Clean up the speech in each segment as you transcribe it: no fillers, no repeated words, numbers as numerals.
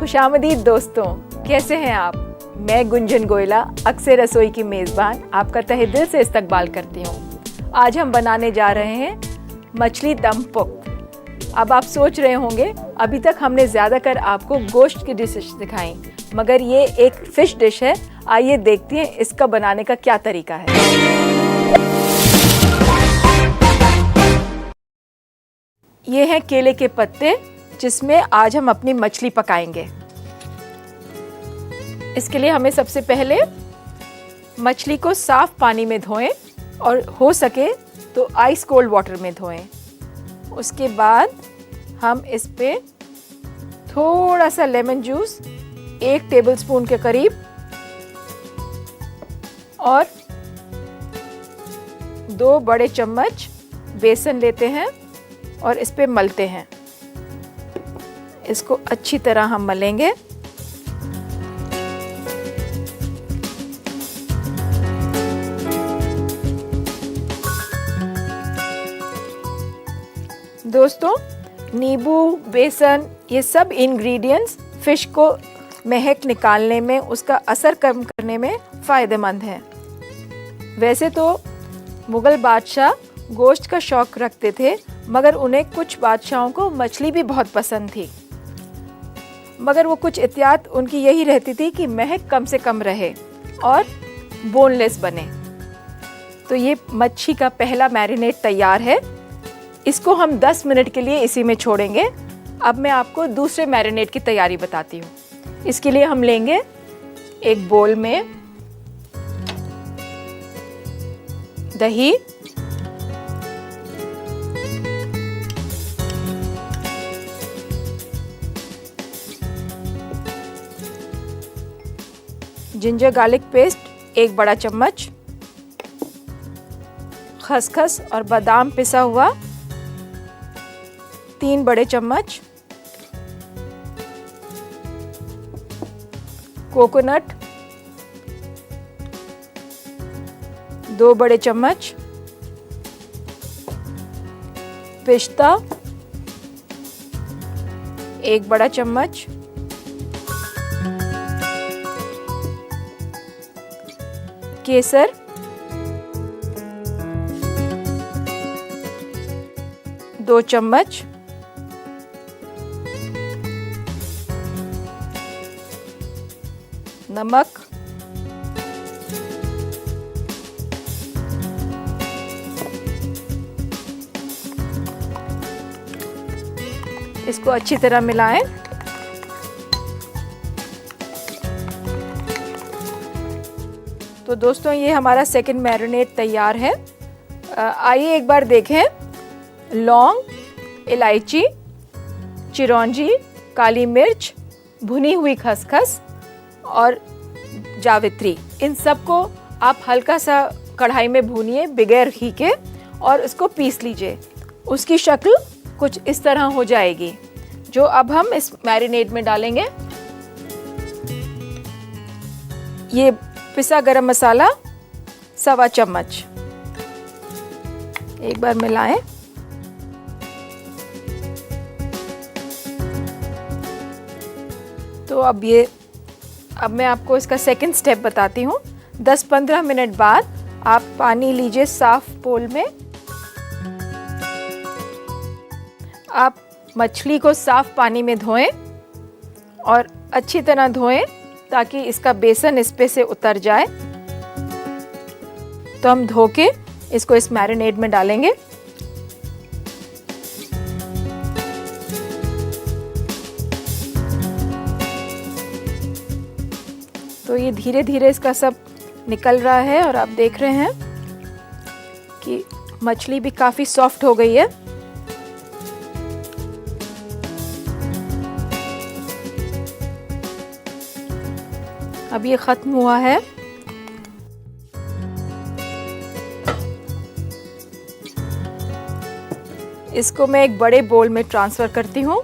खुशामदीद दोस्तों, कैसे हैं आप? मैं गुंजन गोयला, अक्सर रसोई की मेज़बान, आपका तहे दिल से इस्तकबाल करती हूँ। आज हम बनाने जा रहे हैं मछली दम पुक। अब आप सोच रहे होंगे, अभी तक हमने ज़्यादातर आपको गोश्त की डिशेस दिखाई, मगर ये एक फ़िश डिश है। आइए देखते हैं इसका बनाने का क्या तरीका है। ये हैं केले के पत्ते, जिसमें आज हम अपनी मछली पकाएंगे। इसके लिए हमें सबसे पहले मछली को साफ पानी में धोएं और हो सके तो आइस कोल्ड वाटर में धोएं। उसके बाद हम इस पे थोड़ा सा लेमन जूस, 1 टेबलस्पून के करीब, और 2 बड़े चम्मच बेसन लेते हैं और इस पे मलते हैं। इसको अच्छी तरह हम मलेंगे। दोस्तों, नींबू, बेसन, ये सब इंग्रेडिएंट्स फिश को महक निकालने में, उसका असर कम करने में फ़ायदेमंद हैं। वैसे तो मुग़ल बादशाह गोश्त का शौक़ रखते थे, मगर उन्हें कुछ बादशाहों को मछली भी बहुत पसंद थी। मगर वो कुछ एहतियात उनकी यही रहती थी कि महक कम से कम रहे और बोनलेस बने। तो ये मच्छी का पहला मैरिनेट तैयार है। इसको हम 10 मिनट के लिए इसी में छोड़ेंगे। अब मैं आपको दूसरे मैरिनेट की तैयारी बताती हूँ। इसके लिए हम लेंगे एक बोल में दही, जिंजर गार्लिक पेस्ट 1 बड़ा चम्मच, खसखस और बादाम पिसा हुआ 3 बड़े चम्मच, कोकोनट 2 बड़े चम्मच, पिस्ता 1 बड़ा चम्मच, केसर 2 चम्मच, नमक, इसको अच्छी तरह मिलाएं। तो दोस्तों, ये हमारा सेकंड मैरिनेट तैयार है। आइए एक बार देखें। लौंग, इलायची, चिरौंजी, काली मिर्च, भुनी हुई खसखस और जावित्री, इन सबको आप हल्का सा कढ़ाई में भूनिए बगैर घी के और इसको पीस लीजिए। उसकी शक्ल कुछ इस तरह हो जाएगी, जो अब हम इस मैरिनेट में डालेंगे। ये पिसा गरम मसाला 1.25 चम्मच, एक बार मिलाएं। तो अब मैं आपको इसका सेकंड स्टेप बताती हूँ। 10-15 मिनट बाद आप पानी लीजिए साफ बोल में। आप मछली को साफ पानी में धोएं और अच्छी तरह धोएं ताकि इसका बेसन इस पे से उतर जाए। तो हम धो के इसको इस मैरिनेट में डालेंगे। तो ये धीरे धीरे इसका सब निकल रहा है और आप देख रहे हैं कि मछली भी काफ़ी सॉफ्ट हो गई है। अब ये ख़त्म हुआ है। इसको मैं एक बड़े बोल में ट्रांसफ़र करती हूँ।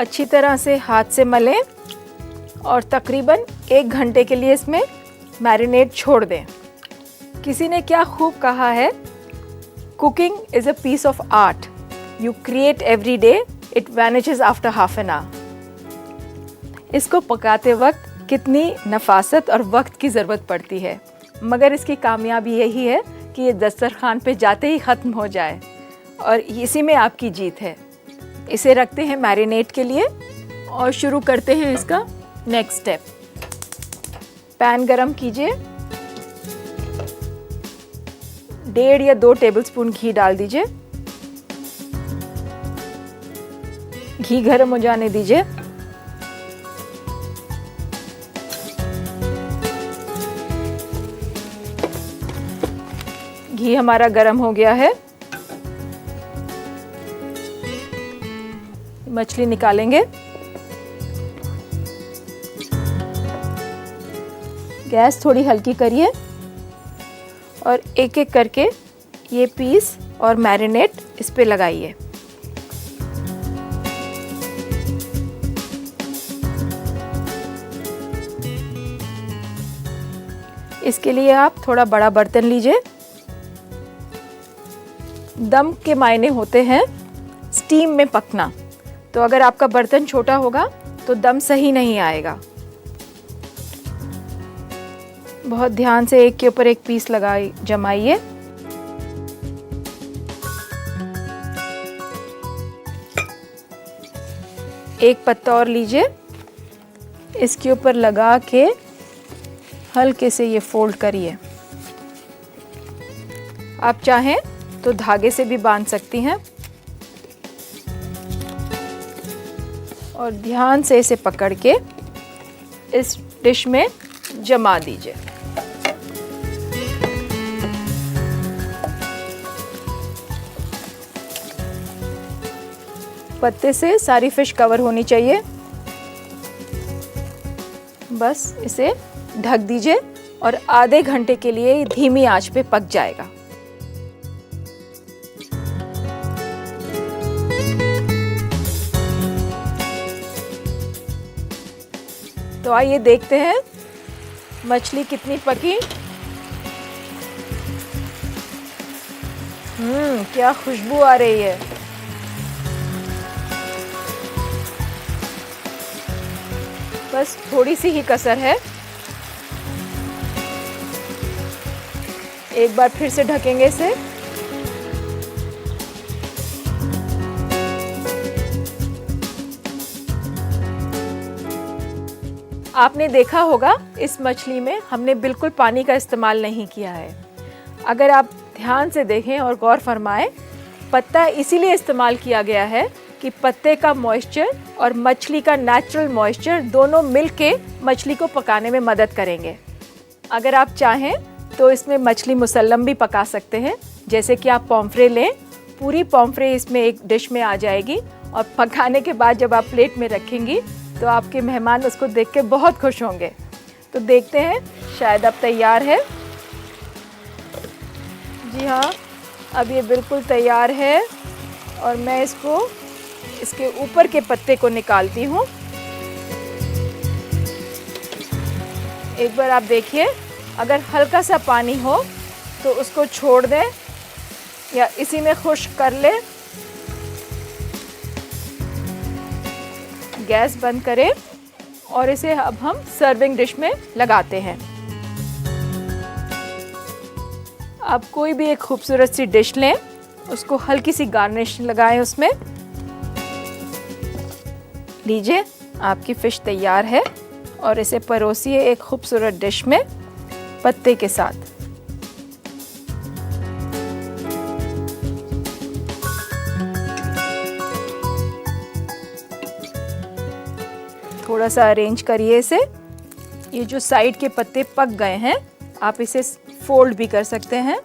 अच्छी तरह से हाथ से मलें और तकरीबन 1 घंटे के लिए इसमें मैरिनेट छोड़ दें। किसी ने क्या खूब कहा है, cooking is a piece of art, you create every day, it vanishes after half an hour. इसको पकाते वक्त कितनी नफासत और वक्त की ज़रूरत पड़ती है, मगर इसकी कामयाबी यही है कि ये दस्तरखान पे जाते ही ख़त्म हो जाए और इसी में आपकी जीत है। इसे रखते हैं मैरिनेट के लिए और शुरू करते हैं इसका नेक्स्ट स्टेप। पैन गरम कीजिए, 1.5 या 2 टेबलस्पून घी डाल दीजिए। घी गर्म हो जाने दीजिए। घी हमारा गरम हो गया है। मछली निकालेंगे। गैस थोड़ी हल्की करिए और एक एक करके ये पीस और मैरिनेट इस पे लगाइए। इसके लिए आप थोड़ा बड़ा बर्तन लीजिए। दम के मायने होते हैं स्टीम में पकना, तो अगर आपका बर्तन छोटा होगा तो दम सही नहीं आएगा। बहुत ध्यान से एक के ऊपर एक पीस लगाई जमाइए। एक पत्ता और लीजिए, इसके ऊपर लगा के हल्के से ये फोल्ड करिए। आप चाहें तो धागे से भी बांध सकती हैं और ध्यान से इसे पकड़ के इस डिश में जमा दीजिए। पत्ते से सारी फिश कवर होनी चाहिए। बस इसे ढक दीजिए और आधे घंटे के लिए धीमी आंच पे पक जाएगा। तो आइए देखते हैं मछली कितनी पकी। क्या खुशबू आ रही है। बस थोड़ी सी ही कसर है। एक बार फिर से ढकेंगे इसे। आपने देखा होगा इस मछली में हमने बिल्कुल पानी का इस्तेमाल नहीं किया है। अगर आप ध्यान से देखें और गौर फरमाएं, पत्ता इसीलिए इस्तेमाल किया गया है कि पत्ते का मॉइस्चर और मछली का नेचुरल मॉइस्चर दोनों मिलके मछली को पकाने में मदद करेंगे। अगर आप चाहें तो इसमें मछली मुसल्लम भी पका सकते हैं। जैसे कि आप पॉम्फ्रे लें, पूरी पॉम्फ्रे इसमें एक डिश में आ जाएगी और पकाने के बाद जब आप प्लेट में रखेंगी तो आपके मेहमान उसको देख के बहुत खुश होंगे। तो देखते हैं, शायद अब तैयार है। जी हाँ, अब ये बिल्कुल तैयार है और मैं इसके ऊपर के पत्ते को निकालती हूँ। एक बार आप देखिए, अगर हल्का सा पानी हो तो उसको छोड़ दें या इसी में खुश्क कर लें। गैस बंद करें और इसे अब हम सर्विंग डिश में लगाते हैं। आप कोई भी एक खूबसूरत सी डिश लें, उसको हल्की सी गार्निश लगाएं उसमें। लीजिए, आपकी फ़िश तैयार है और इसे परोसिए एक खूबसूरत डिश में पत्ते के साथ। थोड़ा सा अरेंज करिए इसे। ये जो साइड के पत्ते पक गए हैं, आप इसे फोल्ड भी कर सकते हैं।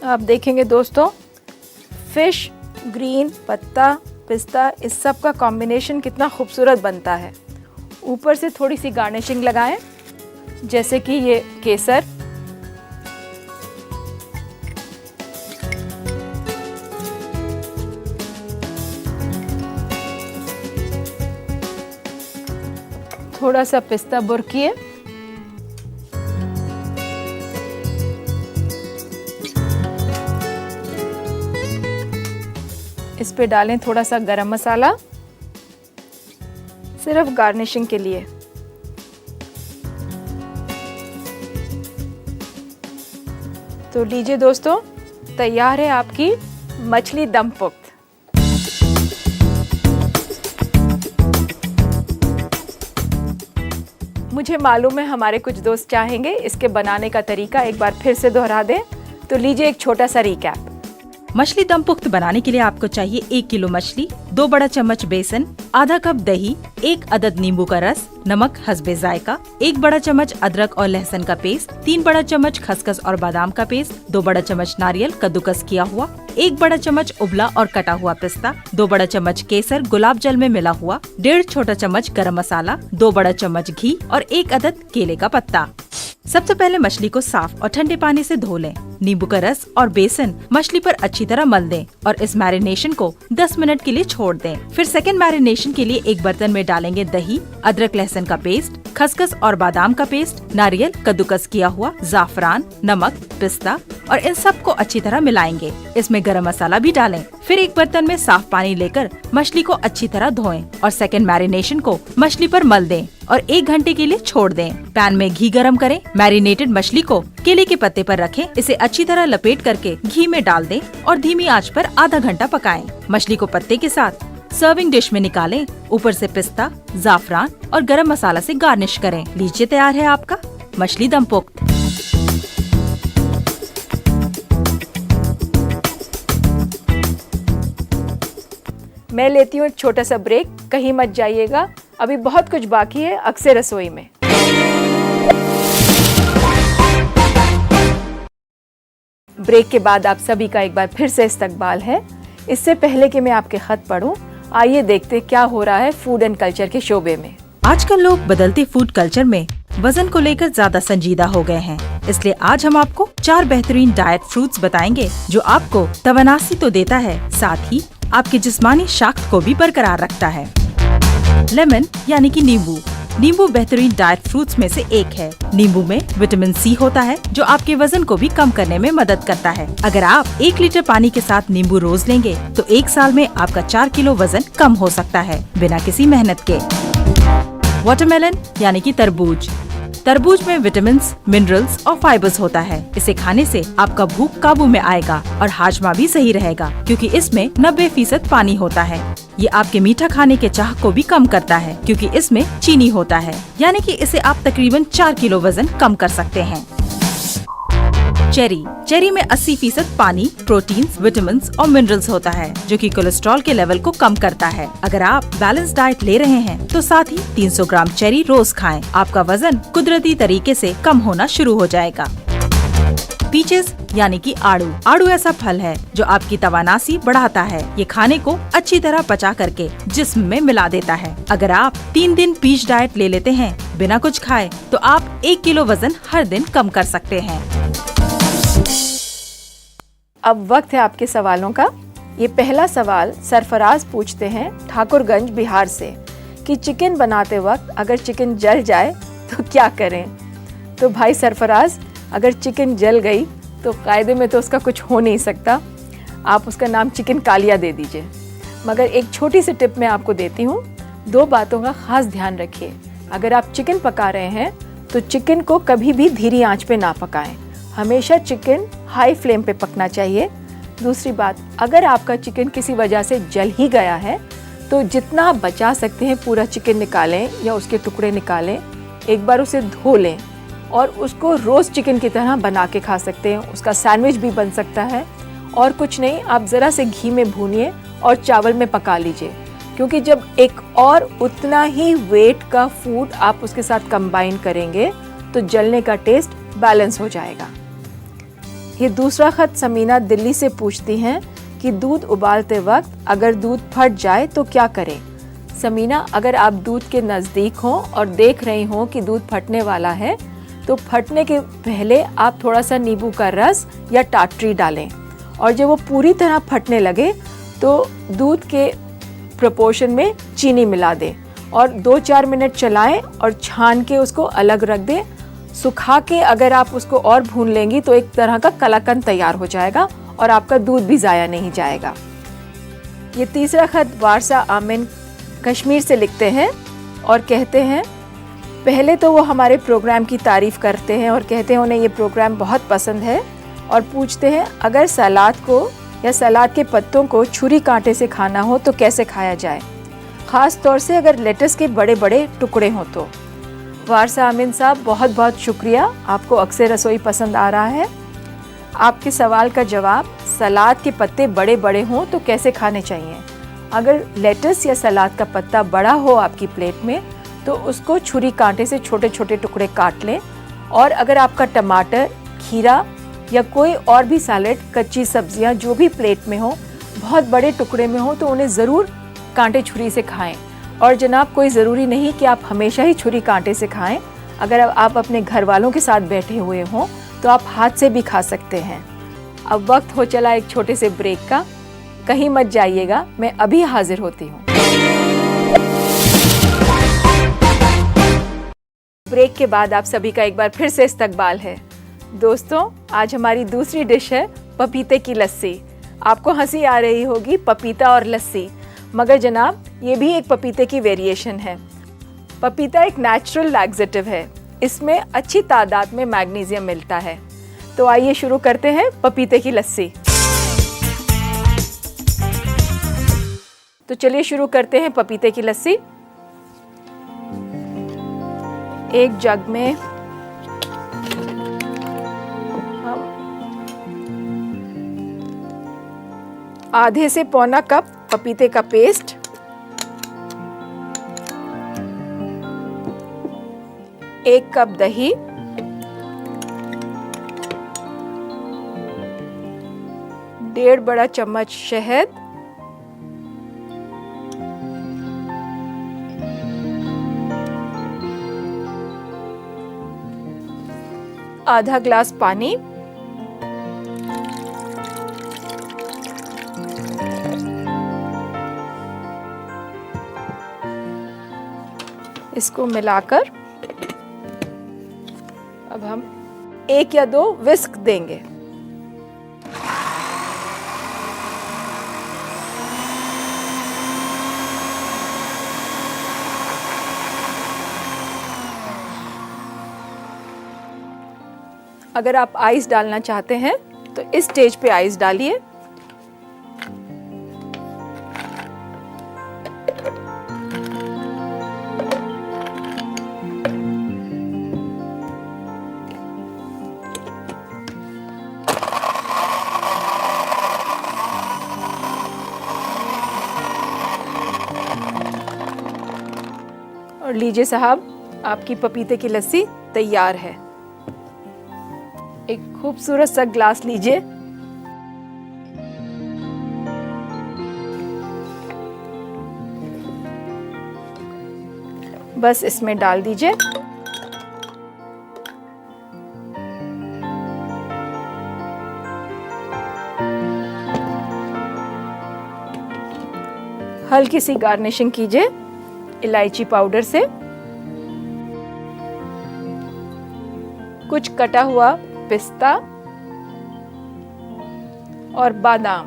आप देखेंगे दोस्तों, फिश, ग्रीन, पत्ता, पिस्ता, इस सब का कॉम्बिनेशन कितना खूबसूरत बनता है। ऊपर से थोड़ी सी गार्निशिंग लगाएं, जैसे कि ये केसर। थोड़ा सा पिस्ता बुरकिए, इस पे डालें थोड़ा सा गरम मसाला, सिर्फ गार्निशिंग के लिए। तो लीजिए दोस्तों, तैयार है आपकी मछली दम पुख्त। मुझे मालूम है हमारे कुछ दोस्त चाहेंगे इसके बनाने का तरीका एक बार फिर से दोहरा दें, तो लीजिए एक छोटा सा रिकैप। मछली दम पुख्त बनाने के लिए आपको चाहिए 1 किलो मछली, 2 बड़ा चम्मच बेसन, आधा कप दही, 1 अदद नींबू का रस, नमक हस्बे जायका, 1 बड़ा चम्मच अदरक और लहसुन का पेस्ट, 3 बड़ा चम्मच खसखस और बादाम का पेस्ट, 2 बड़ा चम्मच नारियल कद्दूकस किया हुआ, 1 बड़ा चम्मच उबला और कटा हुआ पिस्ता, 2 बड़ा चम्मच केसर गुलाब जल में मिला हुआ, 1.5 छोटा चम्मच गरम मसाला, 2 बड़ा चम्मच घी और 1 अदद केले का पत्ता। सबसे पहले मछली को साफ और ठंडे पानी से धो लें। नींबू का रस और बेसन मछली पर अच्छी तरह मल दें और इस मैरिनेशन को 10 मिनट के लिए छोड़ दें। फिर सेकंड मैरिनेशन के लिए एक बर्तन में डालेंगे दही, अदरक लहसुन का पेस्ट, खसखस और बादाम का पेस्ट, नारियल कद्दूकस किया हुआ, जाफरान, नमक, पिस्ता और इन सब को अच्छी तरह मिलाएंगे। इसमें गरम मसाला भी डालें। फिर एक बर्तन में साफ पानी लेकर मछली को अच्छी तरह धोएं और सेकंड मैरिनेशन को मछली पर मल दें और 1 घंटे के लिए छोड़ दें। पैन में घी गरम करें। मैरिनेटेड मछली को केले के पत्ते पर रखें। इसे अच्छी तरह लपेट करके घी में डाल दें और धीमी आंच पर आधा घंटा पकाएं। मछली को पत्ते के साथ सर्विंग डिश में निकालें। ऊपर से पिस्ता, जाफरान और गरम मसाला से गार्निश करें। लीजिए तैयार है आपका मछली दम पुख्त। मैं लेती हूँ एक छोटा सा ब्रेक, कहीं मत जाइएगा, अभी बहुत कुछ बाकी है अक्सर रसोई में। ब्रेक के बाद आप सभी का एक बार फिर से इस्तकबाल है। इससे पहले कि मैं आपके खत पढूं, आइए देखते क्या हो रहा है फूड एंड कल्चर के शोबे में। आजकल लोग बदलते फूड कल्चर में वजन को लेकर ज्यादा संजीदा हो गए हैं, इसलिए आज हम आपको 4 बेहतरीन डाइट फ्रूट्स बताएंगे जो आपको तवानासी तो देता है, साथ ही आपकी जिस्मानी साख्त को भी बरकरार रखता है। लेमन यानी कि नींबू। नींबू बेहतरीन डाइट फ्रूट्स में से एक है। नींबू में विटामिन सी होता है जो आपके वजन को भी कम करने में मदद करता है। अगर आप 1 लीटर पानी के साथ नींबू रोज लेंगे तो 1 साल में आपका 4 किलो वजन कम हो सकता है बिना किसी मेहनत के। वाटरमेलन यानी कि तरबूज। तरबूज में विटामिन, मिनरल्स और फाइबर्स होता है। इसे खाने से आपका भूख काबू में आएगा और हाजमा भी सही रहेगा क्योंकि इसमें 90% पानी होता है। ये आपके मीठा खाने के चाह को भी कम करता है क्योंकि इसमें चीनी होता है, यानी कि इसे आप तकरीबन 4 किलो वजन कम कर सकते हैं। चेरी में 80% पानी, प्रोटीन, विटामिन और मिनरल्स होता है जो कि कोलेस्ट्रॉल के लेवल को कम करता है। अगर आप बैलेंस डाइट ले रहे हैं तो साथ ही 300 ग्राम चेरी रोज खाएं। आपका वजन कुदरती तरीके से कम होना शुरू हो जाएगा। पीचेस यानी कि आड़ू ऐसा फल है जो आपकी तवानासी बढ़ाता है। ये खाने को अच्छी तरह पचा करके जिस्म में मिला देता है। अगर आप 3 दिन पीच डाइट ले लेते हैं बिना कुछ खाए तो आप 1 किलो वजन हर दिन कम कर सकते हैं। अब वक्त है आपके सवालों का। ये पहला सवाल सरफराज पूछते हैं ठाकुरगंज बिहार से कि चिकन बनाते वक्त अगर चिकन जल जाए तो क्या करें। तो भाई सरफराज, अगर चिकन जल गई तो कायदे में तो उसका कुछ हो नहीं सकता, आप उसका नाम चिकन कालिया दे दीजिए। मगर एक छोटी सी टिप मैं आपको देती हूँ, 2 बातों का खास ध्यान रखिए। अगर आप चिकन पका रहे हैं तो चिकन को कभी भी धीमी आंच पे ना पकाएं, हमेशा चिकन हाई फ्लेम पे पकना चाहिए। दूसरी बात, अगर आपका चिकन किसी वजह से जल ही गया है तो जितना आप बचा सकते हैं पूरा चिकन निकालें या उसके टुकड़े निकालें, एक बार उसे धो लें और उसको रोस्ट चिकन की तरह बना के खा सकते हैं। उसका सैंडविच भी बन सकता है। और कुछ नहीं, आप ज़रा से घी में भूनिए और चावल में पका लीजिए, क्योंकि जब एक और उतना ही वेट का फूड आप उसके साथ कंबाइन करेंगे तो जलने का टेस्ट बैलेंस हो जाएगा। ये दूसरा खत समीना दिल्ली से पूछती हैं कि दूध उबालते वक्त अगर दूध फट जाए तो क्या करें। समीना, अगर आप दूध के नज़दीक हों और देख रही हों कि दूध फटने वाला है तो फटने के पहले आप थोड़ा सा नींबू का रस या टाटरी डालें और जब वो पूरी तरह फटने लगे तो दूध के प्रोपोर्शन में चीनी मिला दें और 2-4 मिनट चलाएं और छान के उसको अलग रख दें। सुखा के अगर आप उसको और भून लेंगी तो एक तरह का कलाकंद तैयार हो जाएगा और आपका दूध भी ज़ाया नहीं जाएगा। ये तीसरा खत वारसा आमिन कश्मीर से लिखते हैं और कहते हैं, पहले तो वो हमारे प्रोग्राम की तारीफ़ करते हैं और कहते हैं उन्हें ये प्रोग्राम बहुत पसंद है और पूछते हैं अगर सलाद को या सलाद के पत्तों को छुरी कांटे से खाना हो तो कैसे खाया जाए, ख़ास तौर से अगर लेटस के बड़े बड़े टुकड़े हों तो। वारसा आमिन साहब, बहुत बहुत शुक्रिया, आपको अक्सर रसोई पसंद आ रहा है। आपके सवाल का जवाब, सलाद के पत्ते बड़े बड़े हों तो कैसे खाने चाहिए। अगर लेटस या सलाद का पत्ता बड़ा हो आपकी प्लेट में तो उसको छुरी कांटे से छोटे छोटे टुकड़े काट लें। और अगर आपका टमाटर, खीरा या कोई और भी सैलेड, कच्ची सब्जियां जो भी प्लेट में हो बहुत बड़े टुकड़े में हो तो उन्हें ज़रूर कांटे छुरी से खाएं। और जनाब, कोई ज़रूरी नहीं कि आप हमेशा ही छुरी कांटे से खाएं। अगर आप अपने घर वालों के साथ बैठे हुए हों तो आप हाथ से भी खा सकते हैं। अब वक्त हो चला एक छोटे से ब्रेक का, कहीं मत जाइएगा, मैं अभी हाजिर होती हूँ। ब्रेक के बाद आप सभी का एक बार फिर से इस्तकबाल है। दोस्तों, आज हमारी दूसरी डिश है पपीते की लस्सी। आपको हंसी आ रही होगी, पपीता और लस्सी, मगर जनाब ये भी एक पपीते की वेरिएशन है। पपीता एक नेचुरल लैक्सेटिव है, इसमें अच्छी तादाद में मैग्नीशियम मिलता है। तो आइए शुरू करते हैं पपीते की लस्सी। तो चलिए शुरू करते हैं पपीते की लस्सी। एक जग में हम आधे से पौना कप पपीते का पेस्ट, एक कप दही, डेढ़ बड़ा चम्मच शहद, आधा ग्लास पानी, इसको मिलाकर अब हम 1 या 2 विस्क देंगे। अगर आप आइस डालना चाहते हैं तो इस स्टेज पे आइस डालिए। और लीजिए साहब, आपकी पपीते की लस्सी तैयार है। एक खूबसूरत सा ग्लास लीजिए। बस इसमें डाल दीजिए। हल्की सी गार्निशिंग कीजिए इलायची पाउडर से। कुछ कटा हुआ पिस्ता और बादाम।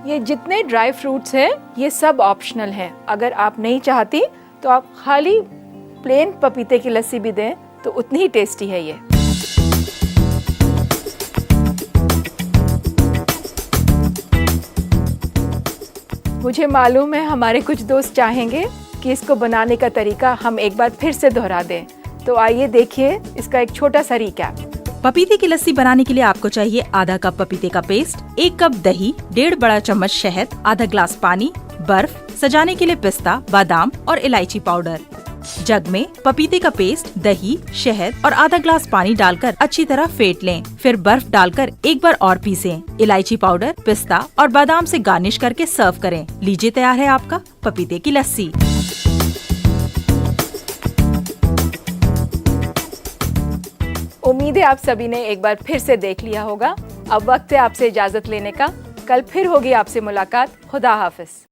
ये जितने ड्राई फ्रूट्स हैं ये सब ऑप्शनल हैं। अगर आप नहीं चाहती तो आप खाली प्लेन पपीते की लस्सी भी दें तो उतनी ही टेस्टी है ये। मुझे मालूम है हमारे कुछ दोस्त चाहेंगे कि इसको बनाने का तरीका हम एक बार फिर से दोहरा दें, तो आइए देखिए इसका एक छोटा सा रिकैप। पपीते की लस्सी बनाने के लिए आपको चाहिए आधा कप पपीते का पेस्ट, 1 कप दही, 1.5 बड़ा चम्मच शहद, आधा ग्लास पानी, बर्फ, सजाने के लिए पिस्ता, बादाम और इलायची पाउडर। जग में पपीते का पेस्ट, दही, शहद और आधा ग्लास पानी डालकर अच्छी तरह फेंट लें। फिर बर्फ डालकर एक बार और पीसें। इलायची पाउडर, पिस्ता और बादाम से गार्निश करके सर्व करें। लीजिए, तैयार है आपका पपीते की लस्सी। उम्मीद है आप सभी ने एक बार फिर से देख लिया होगा। अब वक्त है आपसे इजाजत लेने का। कल फिर होगी आपसे मुलाकात। खुदा हाफिज।